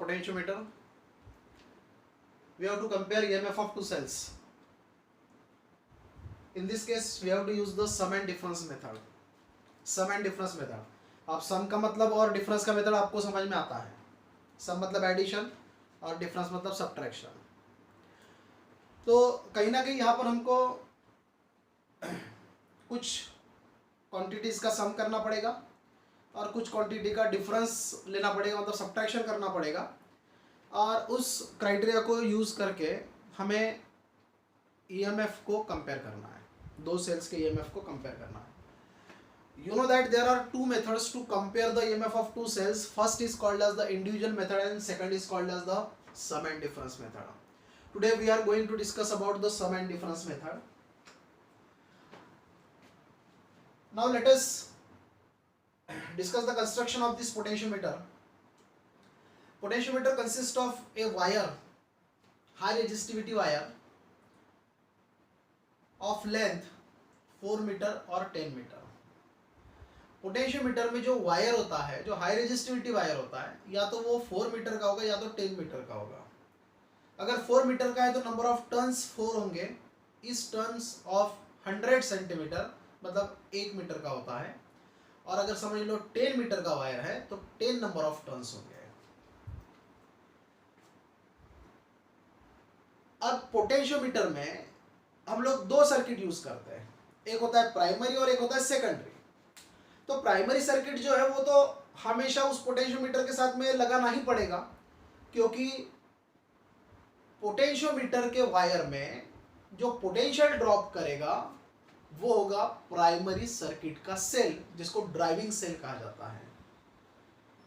potentiometer. We have to compare EMF of two cells. In this case we have to use the sum and difference method. Sum and difference method. आप sum का मतलब और difference का method आपको समझ में आता है. सम मतलब एडिशन और डिफरेंस मतलब सब्ट्रैक्शन. तो कहीं ना कहीं यहाँ पर हमको कुछ क्वांटिटीज़ का सम करना पड़ेगा और कुछ क्वांटिटी का डिफरेंस लेना पड़ेगा, मतलब सब्ट्रैक्शन करना पड़ेगा. और उस क्राइटेरिया को यूज़ करके हमें ईएमएफ को कंपेयर करना है, दो सेल्स के ईएमएफ को कंपेयर करना है. You know that there are two methods to compare the EMF of two cells. First is called as the individual method and second is called as the sum and difference method. Today we are going to discuss about the sum and difference method. Now let us discuss the construction of this potentiometer. Potentiometer consists of a wire, high resistivity wire of length 4 meter or 10 meter. Potentiometer में जो wire होता है, जो high resistivity wire होता है, या तो वो 4 मीटर का होगा या तो 10 मीटर का होगा. अगर 4 मीटर का है तो नंबर ऑफ टर्न्स 4 होंगे. इस टर्न्स ऑफ 100 सेंटीमीटर मतलब 1 मीटर का होता है. और अगर समझ लो 10 मीटर का वायर है तो 10 नंबर ऑफ टर्न्स होंगे. अब पोटेंशियोमीटर में हम लोग दो सर्किट यूज करते हैं. एक होता है प्राइमरी और एक होता है सेकेंडरी. तो प्राइमरी सर्किट जो है वो तो हमेशा उस पोटेंशियोमीटर के साथ में लगाना ही पड़ेगा, क्योंकि पोटेंशियोमीटर के वायर में जो पोटेंशियल ड्रॉप करेगा वो होगा प्राइमरी सर्किट का सेल, जिसको ड्राइविंग सेल कहा जाता है.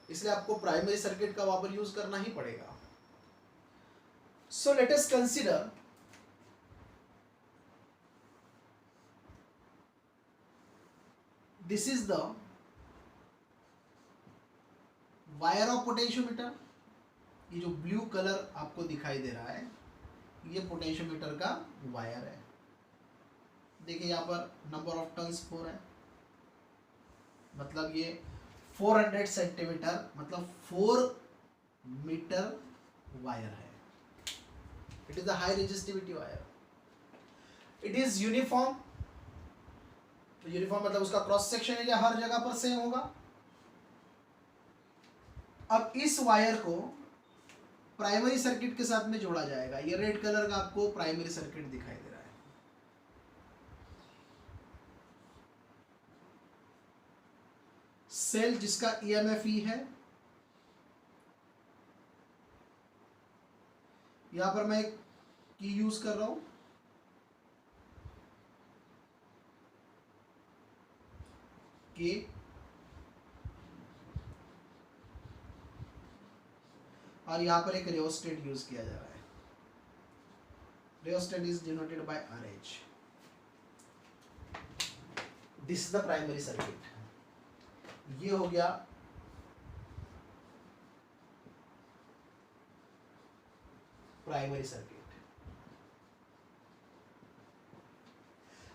इसलिए आपको प्राइमरी सर्किट का वहां पर यूज करना ही पड़ेगा. सो let us consider this is the wire of potentiometer. ये जो ब्लू कलर आपको दिखाई दे रहा है ये पोटेंशियोमीटर का वायर है. देखिए यहाँ पर नंबर ऑफ टर्न्स 4 है, मतलब ये 400 सेंटीमीटर मतलब 4 मीटर वायर है. It is a high resistivity wire. It is uniform. तो यूनिफॉर्म मतलब उसका क्रॉस सेक्शन एरिया हर जगह पर सेम होगा. अब इस वायर को प्राइमरी सर्किट के साथ में जोड़ा जाएगा. ये रेड कलर का आपको प्राइमरी सर्किट दिखाई दे रहा है. सेल जिसका ईएमएफ ई है. यहां पर मैं एक की यूज कर रहा हूं. के और यहां पर एक रियोस्टेट यूज किया जा रहा है. Rheostat is denoted by RH. This is the primary circuit. ये हो गया primary circuit.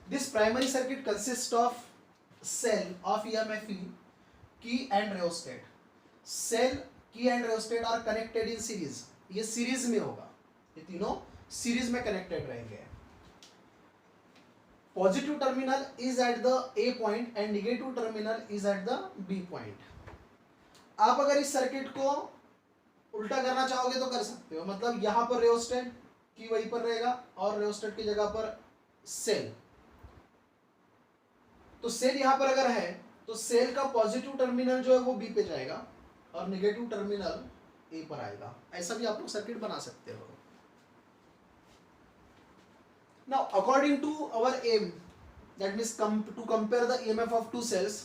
This primary circuit consist of cell of EMF E, key and rheostat. Cell, key and rheostat are connected in series. ये series में होगा. ये तीनों series में connected रहेंगे. Positive terminal is at the A point and negative terminal is at the B point. आप अगर इस सर्किट को उल्टा करना चाहोगे तो कर सकते हो. मतलब यहां पर rheostat की वहीं पर रहेगा और rheostat की जगह पर सेल. तो सेल यहां पर अगर है तो सेल का पॉजिटिव टर्मिनल जो है वो बी पे जाएगा और नेगेटिव टर्मिनल ए पर आएगा. ऐसा भी आप लोग सर्किट बना सकते हो. Now according to our aim, that means to compare the EMF of two cells,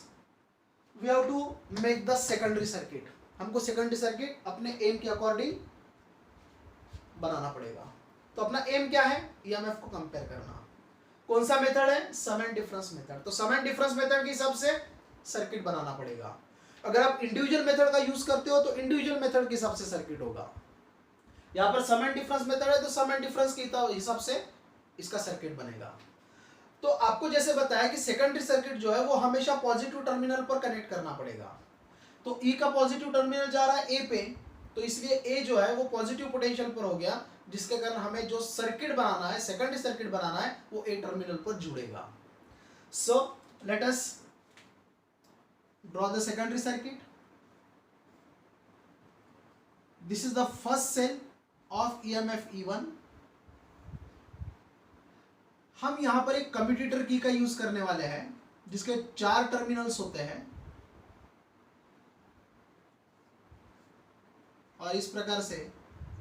we have to make the secondary circuit. हमको सेकेंडरी सर्किट अपने एम के अकॉर्डिंग बनाना पड़ेगा. तो अपना एम क्या है? ईएमएफ को कंपेयर करना. कौन सा मेथड है? सम एंड डिफरेंस मेथड. तो सम एंड डिफरेंस मेथड के हिसाब से सर्किट बनाना पड़ेगा. अगर आप इंडिविजुअल मेथड का यूज करते हो तो इंडिविजुअल मेथड के हिसाब से सर्किट होगा. यहां पर सम एंड डिफरेंस मेथड है तो सम एंड डिफरेंस के हिसाब से इसका सर्किट बनेगा. तो आपको जैसे बताया कि सेकेंडरी सर्किट जो है वो हमेशा पॉजिटिव टर्मिनल पर कनेक्ट करना पड़ेगा. तो ई का पॉजिटिव टर्मिनल जा रहा है ए पे, तो इसलिए ए जो है वो पॉजिटिव पोटेंशियल पर हो गया, जिसके कारण हमें जो सर्किट बनाना है, सेकेंडरी सर्किट बनाना है, वो ए टर्मिनल पर जुड़ेगा. So let us draw the secondary circuit. This is the first cell of EMF E1. हम यहां पर एक कम्यूटेटर की का यूज करने वाले हैं जिसके 4 टर्मिनल्स होते हैं, और इस प्रकार से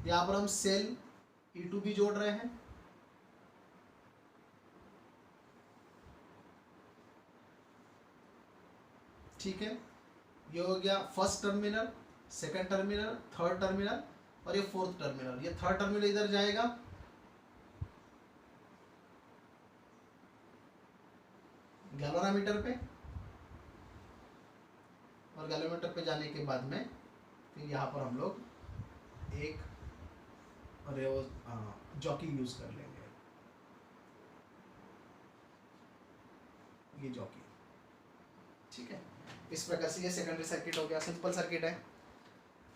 यहां पर हम सेल E2 भी जोड़ रहे हैं. ठीक है, ये हो गया first terminal, second terminal, third terminal और ये फोर्थ टर्मिनल. ये थर्ड टर्मिनल इधर जाएगा, गैल्वेनोमीटर पे, और गैल्वेनोमीटर पे जाने के बाद में फिर यहाँ पर हम लोग एक जॉकी यूज कर लेंगे. ये जॉकी. ठीक है, इस प्रकार से ये सेकेंडरी सर्किट हो गया. सिंपल सर्किट है.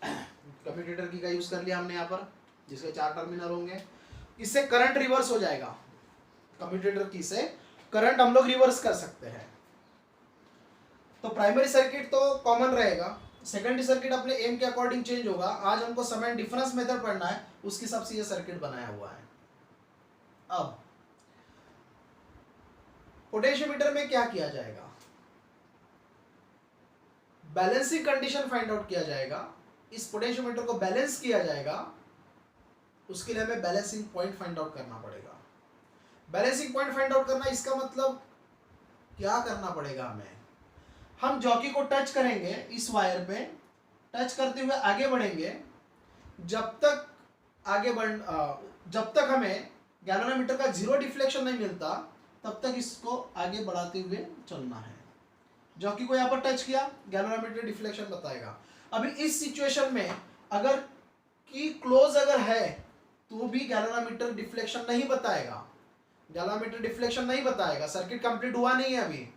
कम्यूटेटर की का यूज कर लिया हमने यहाँ पर, जिसके 4 टर्मिनल होंगे. इससे करंट रिवर्स हो जाएगा. कम्यूटेटर की से करंट हम लोग रिवर्स कर सकते हैं. तो प्राइमरी सर्किट तो कॉमन रहेगा, सेकेंडरी सर्किट अपने एम के अकॉर्डिंग चेंज होगा. आज हमको सम एंड डिफरेंस मेथड पढ़ना है, उसके हिसाब से ये सर्किट बनाया हुआ है. अब पोटेंशियोमीटर में क्या किया जाएगा? बैलेंसिंग कंडीशन फाइंड आउट किया जाएगा. इस पोटेंशियोमीटर को बैलेंस किया जाएगा, उसके लिए हमें बैलेंसिंग पॉइंट फाइंड आउट करना पड़ेगा. बैलेंसिंग पॉइंट फाइंड आउट करना, इसका मतलब क्या करना पड़ेगा हमें? हम जॉकी को टच करेंगे, इस वायर पे टच करते हुए आगे बढ़ेंगे. जब तक हमें गैल्वेनोमीटर का 0 डिफ्लेक्शन नहीं मिलता, तब तक इसको आगे बढ़ाते हुए चलना है. जॉकी को यहाँ पर टच किया, गैल्वेनोमीटर डिफ्लेक्शन बताएगा. अभी इस सिचुएशन में अगर की क्लोज अगर है तो भी गैल्वेनोमीटर डिफ्लेक्शन नहीं बताएगा. गैल्वेनोमीटर डिफ्लेक्शन नहीं बताएगा. सर्किट कंप्लीट हुआ नहीं है अभी.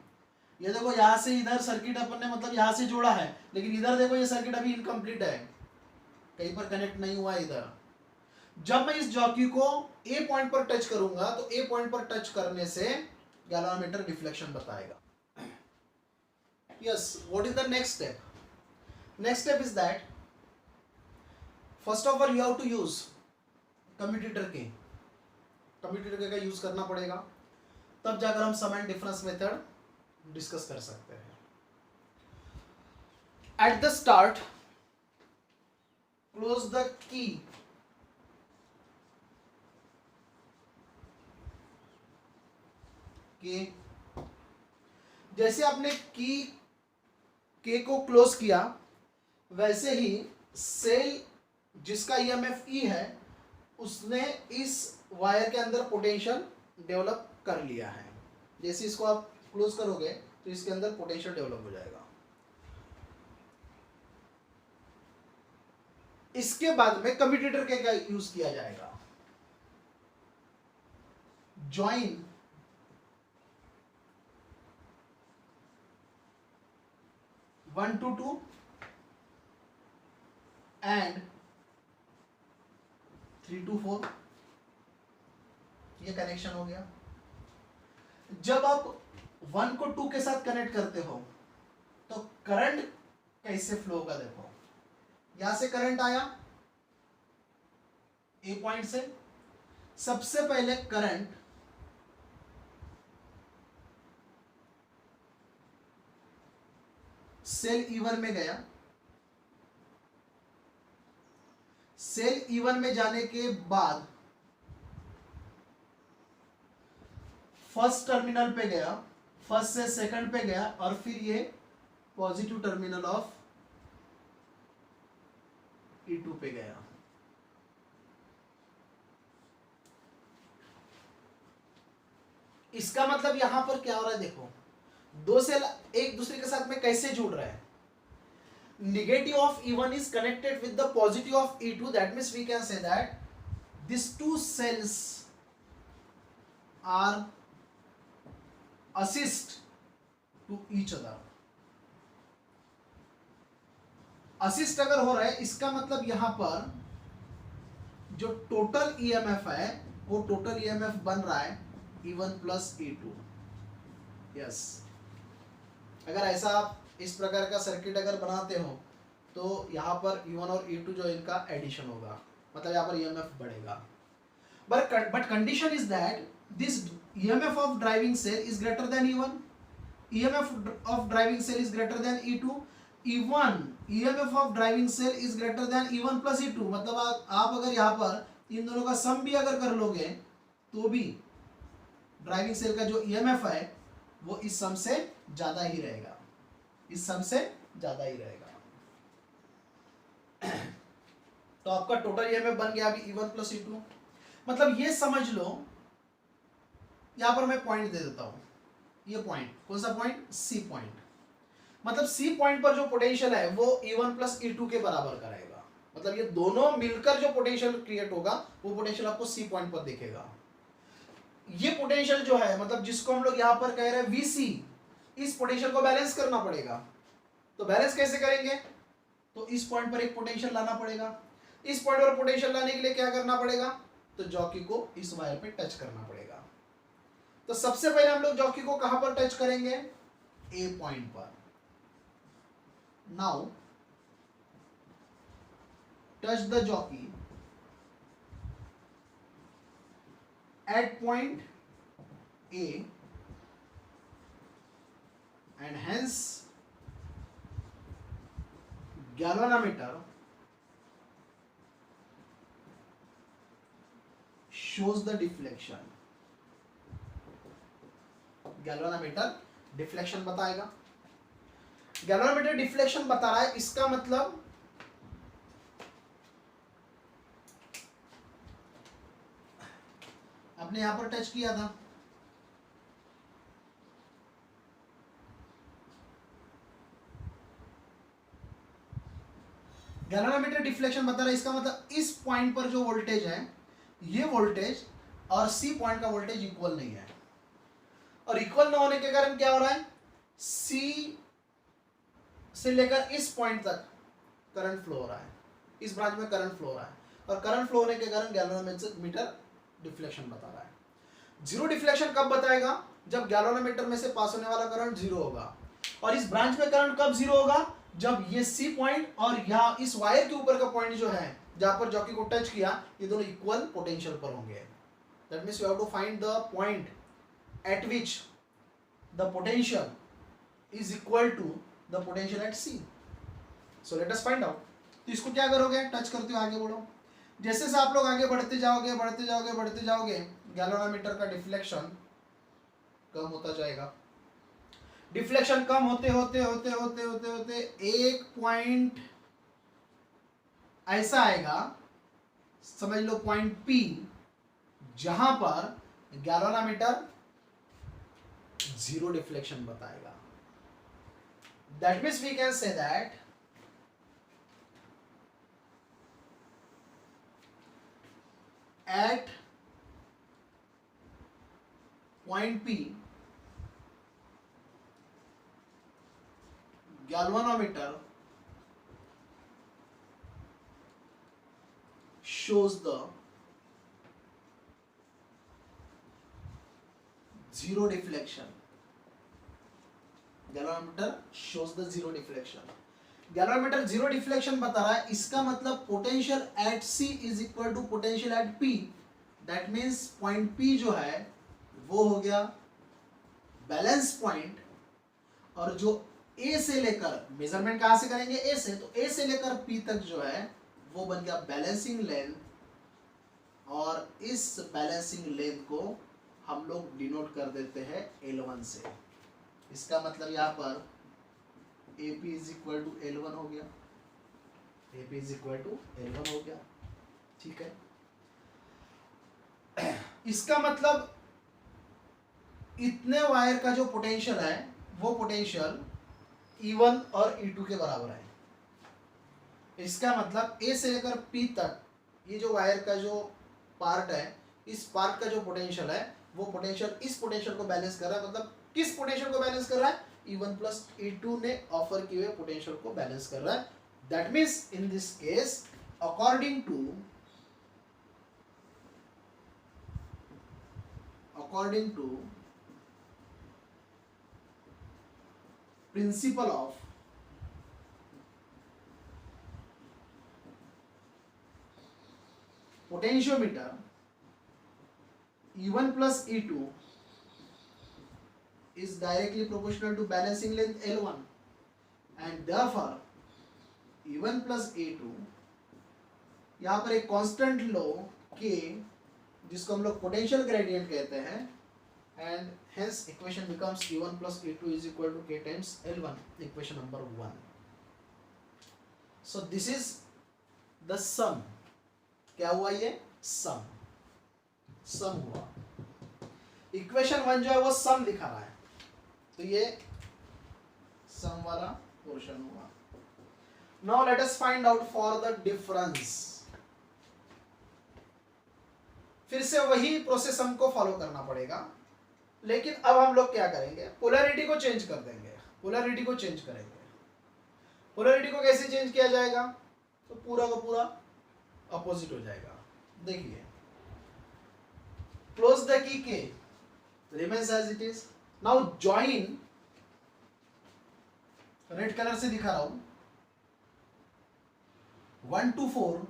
ये देखो, यहाँ से इधर सर्किट अपन ने मतलब यहाँ से जोड़ा है, लेकिन इधर देखो ये सर्किट अभी इनकम्प्लीट है, कहीं पर कनेक्ट नहीं हुआ इधर. जब मैं इस जॉकी को ए पॉइंट पर टच करूंगा तो ए पॉइंट पर टच करने से गैल्वेनोमीटर डिफ्लेक्शन बताएगा. Yes, what is the next step? Next step is that first of all you have to use commutator के. कम्यूटेटर का यूज करना पड़ेगा, तब जाकर हम sum and difference method discuss कर सकते हैं. At the start close the key. जैसे आपने की के को क्लोज किया, वैसे ही सेल जिसका ईएमएफ ई है उसने इस वायर के अंदर पोटेंशियल डेवलप कर लिया है. जैसे इसको आप क्लोज करोगे तो इसके अंदर पोटेंशियल डेवलप हो जाएगा. इसके बाद में कम्यूटेटर के का यूज किया जाएगा. Join one two two and 3 to 4. ये कनेक्शन हो गया. जब आप 1 को 2 के साथ कनेक्ट करते हो तो करंट कैसे फ्लो होगा? देखो, यहां से करंट आया ए पॉइंट से. सबसे पहले करंट सेल E1 में गया. सेल E1 में जाने के बाद फर्स्ट टर्मिनल पे गया, फर्स्ट से सेकंड पे गया, और फिर ये पॉजिटिव टर्मिनल ऑफ E2 पे गया. इसका मतलब यहां पर क्या हो रहा है? देखो, 2 सेल एक दूसरे के साथ में कैसे जुड़ रहे हैं. Negative of E1 is connected with the positive of E2. That means we can say that these 2 cells are assist to each other. Assist अगर हो रहा है इसका मतलब यहां पर जो टोटल ईएमएफ है वो टोटल ईएमएफ बन रहा है E1 प्लस E2। यस, अगर ऐसा आप इस प्रकार का सर्किट अगर बनाते हो तो यहाँ पर E1 और E2 जो इनका एडिशन होगा, मतलब यहाँ पर ईएमएफ बढ़ेगा। But condition is that this EMF of driving cell is greater than E1, EMF of driving cell is greater than E2, E1 EMF of driving cell is greater than E1 plus E2। मतलब आप अगर यहाँ पर इन दोनों का सम भी अगर कर लोगे तो भी ड्राइविंग सेल का जो ईएमएफ है वो इस सम से ज्यादा ही रहेगा, इस सम से ज्यादा ही रहेगा। तो आपका टोटल ईएमएफ बन गया अभी E1 प्लस E2। मतलब ये समझ लो, यहां पर मैं पॉइंट दे देता हूं, ये पॉइंट कौन सा पॉइंट, सी पॉइंट। मतलब सी पॉइंट पर जो पोटेंशियल है वो E1 प्लस E2 के बराबर का रहेगा। मतलब ये दोनों मिलकर जो पोटेंशियल क्रिएट होगा वो पोटेंशियल आपको सी पॉइंट पर दिखेगा। ये पोटेंशियल जो है, मतलब जिसको हम लोग यहां पर कह रहे हैं VC, इस पोटेंशियल को बैलेंस करना पड़ेगा। तो बैलेंस कैसे करेंगे, तो इस पॉइंट पर एक पोटेंशियल लाना पड़ेगा। इस पॉइंट पर पोटेंशियल लाने के लिए क्या करना पड़ेगा, तो जॉकी को इस वायर पे टच करना पड़ेगा। तो सबसे पहले हम लोग जॉकी को कहां पर टच करेंगे, ए पॉइंट पर। Now touch the jockey at point A and hence galvanometer shows the deflection। galvanometer deflection बताएगा। galvanometer डिफ्लेक्शन बता रहा है, इसका मतलब आपने यहां पर टच किया था, गैल्वेनोमीटर डिफ्लेक्शन बता रहा है। इसका मतलब इस पॉइंट पर जो वोल्टेज है, ये वोल्टेज और सी पॉइंट का वोल्टेज इक्वल नहीं है, और इक्वल ना होने के कारण क्या हो रहा है, सी से लेकर इस पॉइंट तक करंट फ्लो हो रहा है, इस ब्रांच में करंट फ्लो हो रहा है, और करंट फ्लो होने के कारण गैल्वेनोमीटर डिफ्लेक्शन बता रहा है। जीरो डिफ्लेक्शन कब बताएगा, जब गैल्वेनोमीटर में से पास होने वाला करंट जीरो होगा। और इस ब्रांच में करंट कब जीरो होगा, जब ये सी पॉइंट और यहाँ इस वायर के ऊपर का पॉइंट जो है जहां पर जॉकी को टच किया, ये दोनों इक्वल पोटेंशियल पर होंगे। That means you have to find the point at which the potential is equal to the potential at C. So let us find out. तो इसको क्या करोगे, टच करते हो आगे बढ़ो। जैसे से आप लोग आगे बढ़ते जाओगे बढ़ते जाओगे बढ़ते जाओगे, गैल्वेनोमीटर का डिफ्लेक्शन कम होता जाएगा। डिफ्लेक्शन कम होते होते होते होते होते होते एक पॉइंट ऐसा आएगा, समझ लो पॉइंट P, जहां पर गैल्वेनोमीटर जीरो डिफ्लेक्शन बताएगा। That means we can say that at point P, galvanometer shows the zero deflection। galvanometer shows the zero deflection। Galvanometer zero deflection बता रहा है, इसका मतलब potential at C is equal to potential at P. That means point P जो है वो हो गया बैलेंस पॉइंट, और जो ए से लेकर, मेजरमेंट कहां से करेंगे, ए से, तो ए से लेकर पी तक जो है वो बन गया बैलेंसिंग लेंथ, और इस बैलेंसिंग लेंथ को हम लोग डिनोट कर देते हैं L1 से। इसका मतलब यहाँ पर AP is equal to L1 हो गया, AP is equal to L1 हो गया, ठीक है। इसका मतलब इतने वायर का जो पोटेंशियल है वो पोटेंशियल E1 और E2 के बराबर है। इसका मतलब A से लेकर P तक ये जो वायर का जो पार्ट है, इस पार्ट का जो पोटेंशियल है वो पोटेंशियल इस पोटेंशियल को बैलेंस कर रहा है। मतलब किस पोटेंशियल को बैलेंस कर रहा है, E1 प्लस E2 ने ऑफर किए हुए पोटेंशियल को बैलेंस कर रहा है, That means in this case, according to principle of potentiometer, E1 plus E2 is directly proportional to balancing length L1, and therefore E1 plus E2, यहाँ पर एक कांस्टेंट लो K, जिसको हम लोग पोटेंशियल ग्रेडियंट कहते हैं, and hence equation becomes E1 plus E2 is equal to K times L1, equation number 1. So this is the sum. क्या हुआ ये? सम हुआ. इक्वेशन 1 जो है वो सम दिखा रहा है, तो ये सम वाला पोर्शन हुआ. Now let us find out for the difference. फिर से वही प्रोसेस हमको फॉलो करना पड़ेगा, लेकिन अब हम लोग क्या करेंगे, पोलैरिटी को चेंज कर देंगे. पोलैरिटी को कैसे चेंज किया जाएगा? तो पूरा का पूरा अपोजिट हो जाएगा. देखिए, क्लोज द की K remains as it is. Now join, red colour से दिखा रहा हूं, 1 to 4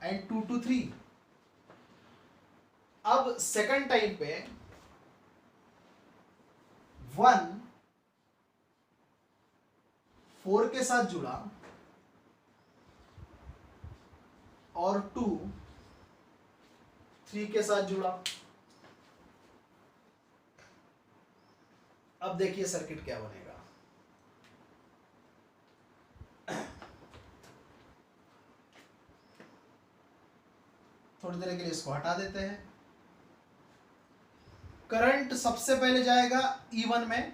and 2 to 3. अब सेकंड टाइम पे 1 4 के साथ जुड़ा और 2 3 के साथ जुड़ा. अब देखिए सर्किट क्या बनेगा. थोड़ी देर के लिए इसको हटा देते हैं. करंट सबसे पहले जाएगा E1 में,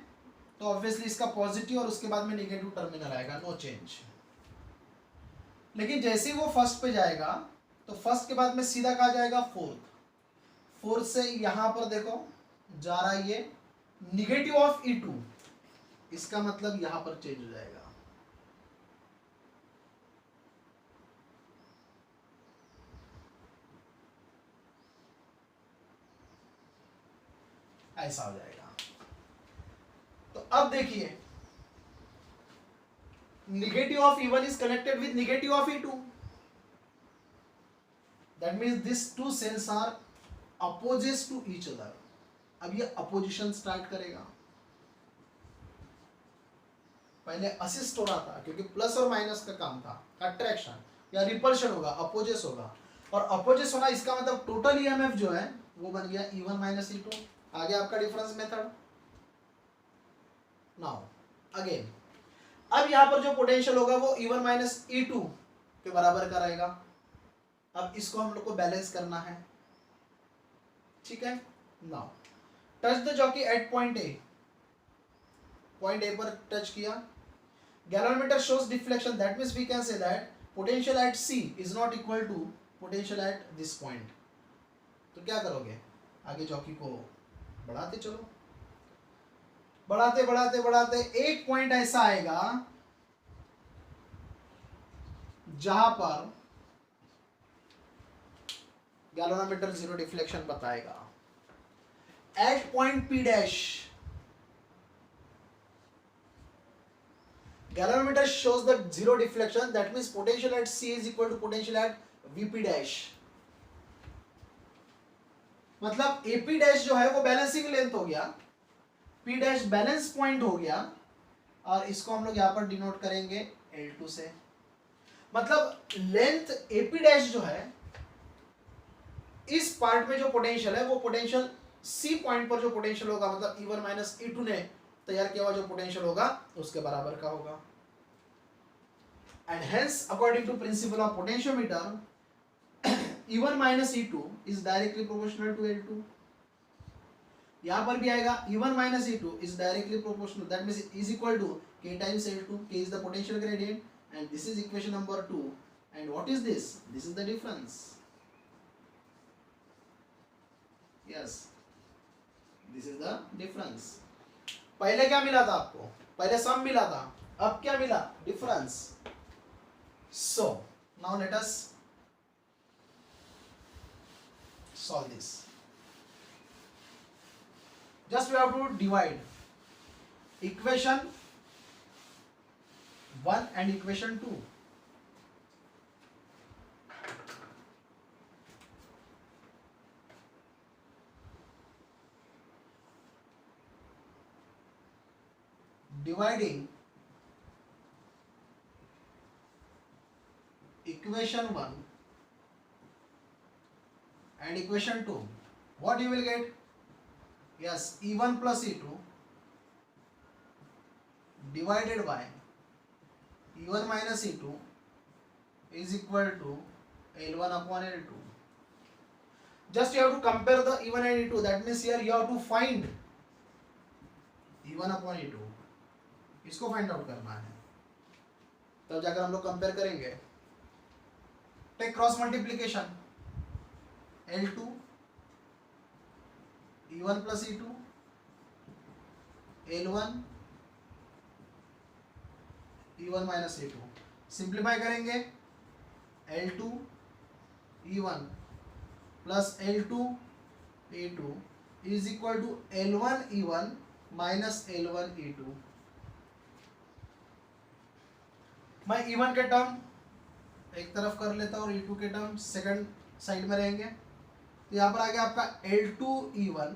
तो ऑब्वियसली इसका पॉजिटिव और उसके बाद में नेगेटिव टर्मिनल आएगा, नो चेंज. लेकिन जैसे ही वो फर्स्ट पे जाएगा, तो फर्स्ट के बाद में सीधा कहा जाएगा फोर्थ से यहां पर देखो जा रहा है ये निगेटिव ऑफ E2, इसका मतलब यहां पर चेंज हो जाएगा. ऐसा हो जाएगा. तो अब देखिए, negative of E1 is connected with negative of E2. That means these two cells are opposites to each other. अब ये अपोजिशन स्टार्ट करेगा. पहले असिस्ट हो रहा था क्योंकि प्लस और माइनस का काम था, अट्रैक्शन या रिपल्शन होगा, अपोजिस होगा. और अपोजिस होना इसका मतलब टोटल ईएमएफ जो है वो बन गया E1 माइनस E2. आगे आपका डिफरेंस मेथड. नाउ अगेन, अब यहां पर जो पोटेंशियल होगा वो E1 माइनस E2 के बराबर का रहेगा. अब इसको हम लोग को बैलेंस करना है. ठीक है. Now touch the jockey at point A. Point A पर टच किया. Galvanometer shows deflection. That means we can say that potential at C is not equal to potential at this point. तो क्या करोगे, आगे जॉकी को बढ़ाते चलो. बढ़ाते बढ़ाते बढ़ाते एक पॉइंट ऐसा आएगा जहां पर गैल्वेनोमीटर जीरो डिफ्लेक्शन बताएगा. At point P dash galvanometer shows the zero deflection. That means potential at C is equal to potential at VP dash. मतलब AP डैश जो है वो बैलेंसिंग लेंथ हो गया, P डैश बैलेंस पॉइंट हो गया, और इसको हम लोग यहाँ पर डिनोट करेंगे L2 से. मतलब लेंथ AP डैश जो है, इस पार्ट में जो पोटेंशियल है वो पोटेंशियल C पॉइंट पर जो पोटेंशियल होगा, मतलब E1 माइनस E2 ने तैयार किया हुआ जो पोटेंशियल होगा उसके बराबर का होगा. And hence according to principle of potentiometer, E1 minus E2 is directly proportional to L2. यहां पर भी आएगा E1 minus E2 is directly proportional, that means is equal to K times L2. K is the potential gradient and this is equation number 2. And what is this? This is the difference. Yes, this is the difference. पहले क्या मिला था आपको? पहले सम मिला था, अब क्या मिला? Difference. So now let us solve this. Just we have to divide equation 1 and equation 2. Dividing equation 1 and equation 2, what you will get? Yes, E1 plus E2 divided by E1 minus E2 is equal to L1 upon L2. Just you have to compare the E1 and E2. That means here you have to find E1 upon E2. इसको find out करना है, तब जाकर हम लोग compare करेंगे. Take cross multiplication. L2 E1 plus E2 L1 E1 minus E2. Simplify करेंगे. L2 E1 plus L2 E2 is equal to L1 E1 minus L1 E2. मैं E1 के टर्म एक तरफ कर लेता हूँ और E2 के टर्म सेकंड साइड में रहेंगे. तो यहाँ पर आ गया आपका L2 E1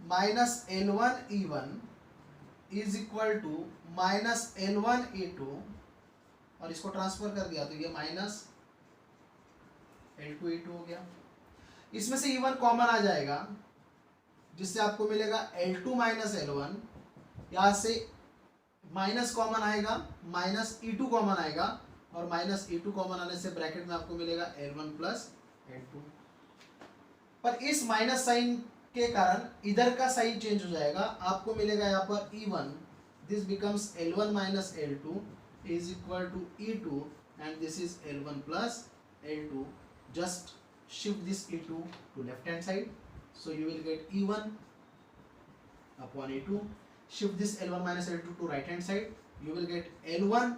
minus L1 E1 is equal to minus L1 E2, और इसको ट्रांसफर कर दिया तो ये माइनस L2 E2 हो गया. इसमें से E1 कॉमन आ जाएगा, जिससे आपको मिलेगा L2 माइनस L1. यहाँ से माइनस कॉमन आएगा, माइनस E2 कॉमन आएगा, और माइनस E2 कॉमन आने से ब्रैकेट में आपको मिलेगा L1 प्लस L2. पर इस माइनस साइन के कारण इधर का साइन चेंज हो जाएगा. आपको मिलेगा यहाँ पर E1, this becomes L1 minus L2 is equal to E2 and this is L1 plus L2. Just shift this E2 to left hand side, so you will get E1 upon E2. Shift this L1 minus L2 to right hand side, you will get L1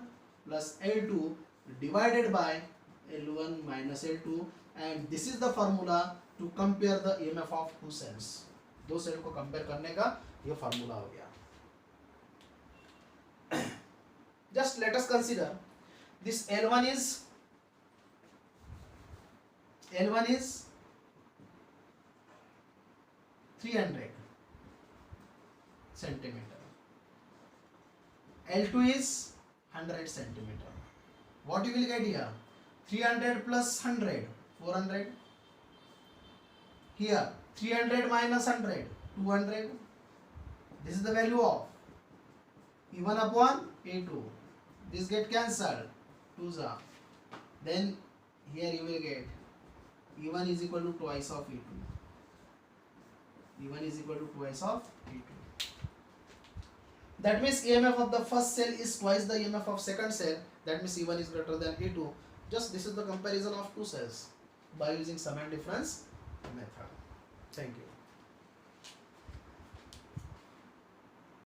plus L2 divided by L1 minus L2, and this is the formula to compare the EMF of two cells. दो cell को compare करने का ये formula हो गया. Just let us consider this L1 is 300 centimeter. L2 is 100 centimeter. What you will get here? 300 plus 100, 400. Here 300 minus 100, 200. This is the value of E1 upon E2. This get cancelled, 2's are. Then here you will get E1 is equal to twice of E2. E1 is equal to twice of E2. That means EMF of the first cell is twice the EMF of second cell. That means E1 is greater than E2. Just this is the comparison of two cells by using sum and difference method. Thank you.